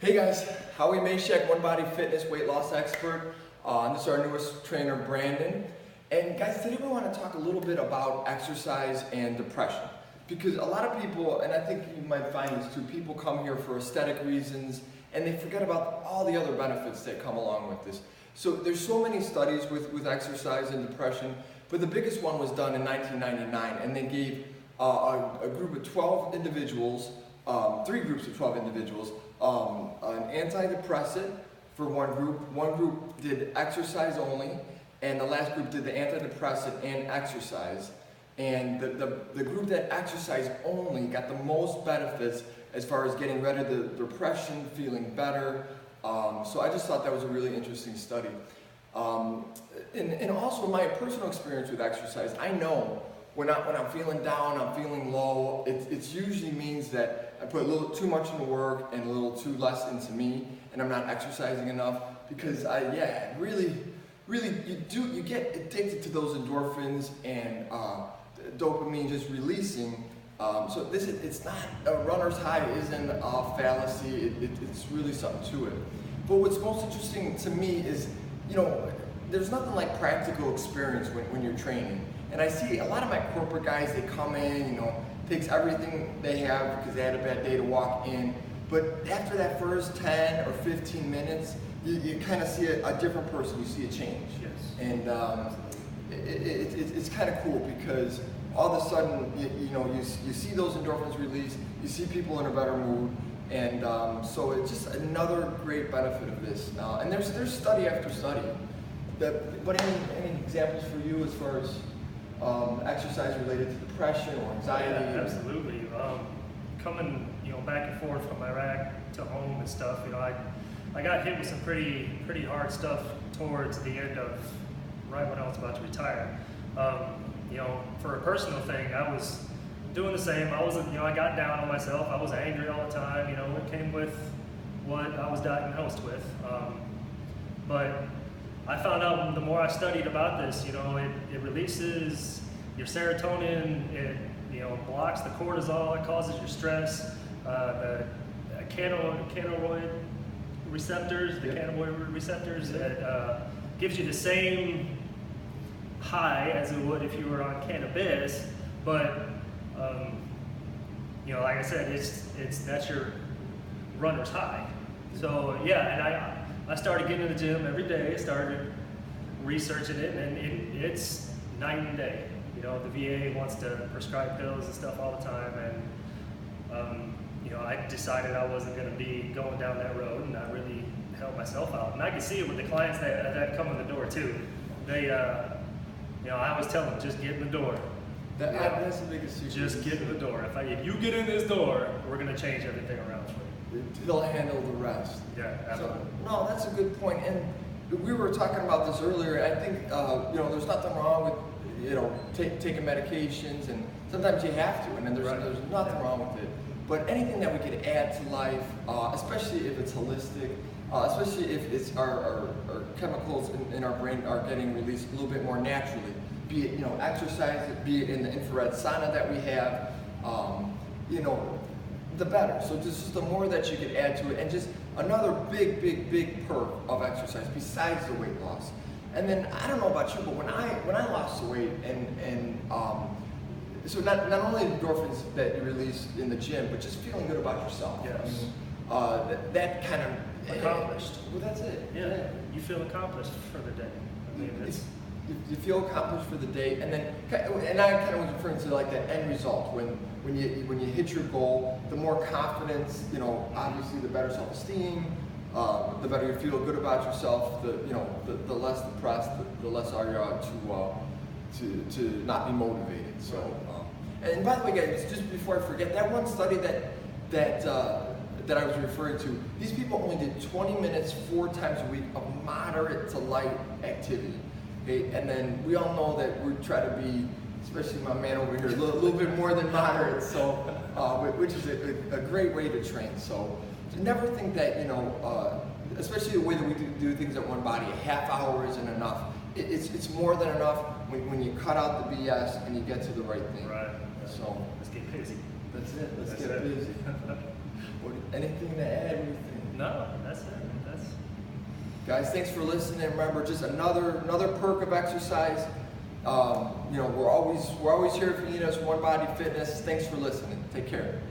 Hey guys, Howie Mashak, One Body Fitness weight loss expert. And this is our newest trainer, Brandon. And guys, today we want to talk a little bit about exercise and depression. Because a lot of people, and I think you might find this too, people come here for aesthetic reasons and they forget about all the other benefits that come along with this. So there's so many studies with exercise and depression, but the biggest one was done in 1999, and they gave a group of 12 individuals, 3 groups of 12 individuals, an antidepressant for one group did exercise only, and the last group did the antidepressant and exercise. And the group that exercised only got the most benefits as far as getting rid of the depression, feeling better. So I just thought that was a really interesting study. And also my personal experience with exercise, I know when I'm feeling down, I'm feeling low, it usually means that I put a little too much into work and a little too less into me, and I'm not exercising enough, because you get addicted to those endorphins and dopamine just releasing. So it's not a runner's high isn't a fallacy. It's really something to it. But what's most interesting to me is, there's nothing like practical experience when you're training. And I see a lot of my corporate guys, they come in, takes everything they have because they had a bad day to walk in. But after that first 10 or 15 minutes, you kind of see a different person. You see a change. Yes. And it's kind of cool because all of a sudden, you see those endorphins release. You see people in a better mood. And so it's just another great benefit of this. And there's study after study. But any examples for you as far as exercise related to depression or anxiety? Yeah, absolutely. Coming, back and forth from Iraq to home and stuff, I got hit with some pretty hard stuff towards the end of right when I was about to retire. For a personal thing, I was doing the same. I got down on myself. I was angry all the time. It came with what I was diagnosed with. But I found out the more I studied about this, it releases your serotonin, it blocks the cortisol, it causes your stress, the cannabinoid receptors, that gives you the same high as it would if you were on cannabis, but like I said, that's your runner's high. So yeah, and I started getting in the gym every day, started researching it, and it's night and day. The VA wants to prescribe pills and stuff all the time, and I decided I wasn't going to be going down that road, and I really helped myself out. And I can see it with the clients that come in the door too. They, I always tell them, just get in the door. That's the biggest secret. Just get in the door. If you get in this door, we're going to change everything around for you. They'll handle the rest. Yeah, absolutely. So, no, that's a good point. And we were talking about this earlier. I think there's nothing wrong with taking medications, and sometimes you have to, and then there's nothing wrong with it. But anything that we could add to life, especially if it's holistic, especially if it's our chemicals in our brain are getting released a little bit more naturally, be it exercise, be it in the infrared sauna that we have, the better. So just the more that you could add to it, and just another big perk of exercise besides the weight loss. And then I don't know about you, but when I lost the weight and so not only the endorphins that you release in the gym, but just feeling good about yourself. Yes. That kind of accomplished. Well, that's it. Yeah. You feel accomplished for the day. You feel accomplished for the day, and I kind of was referring to like that end result when you hit your goal, the more confidence, obviously the better self-esteem, the better you feel good about yourself, the less depressed, the less are you to not be motivated. So, and by the way, guys, just before I forget, that one study that I was referring to, these people only did 20 minutes 4 times a week of moderate to light activity. Okay, and then we all know that we try to be, especially my man over here, a little bit more than moderate. So, which is a great way to train. So, never think that especially the way that we do things at One Body, a half hour isn't enough. It's more than enough when you cut out the BS and you get to the right thing. Right. So let's get busy. That's it. Let's get busy. Anything to add? Anything? No, Guys, thanks for listening. Remember, just another perk of exercise. You know, we're always here if you need us. One Body Fitness. Thanks for listening. Take care.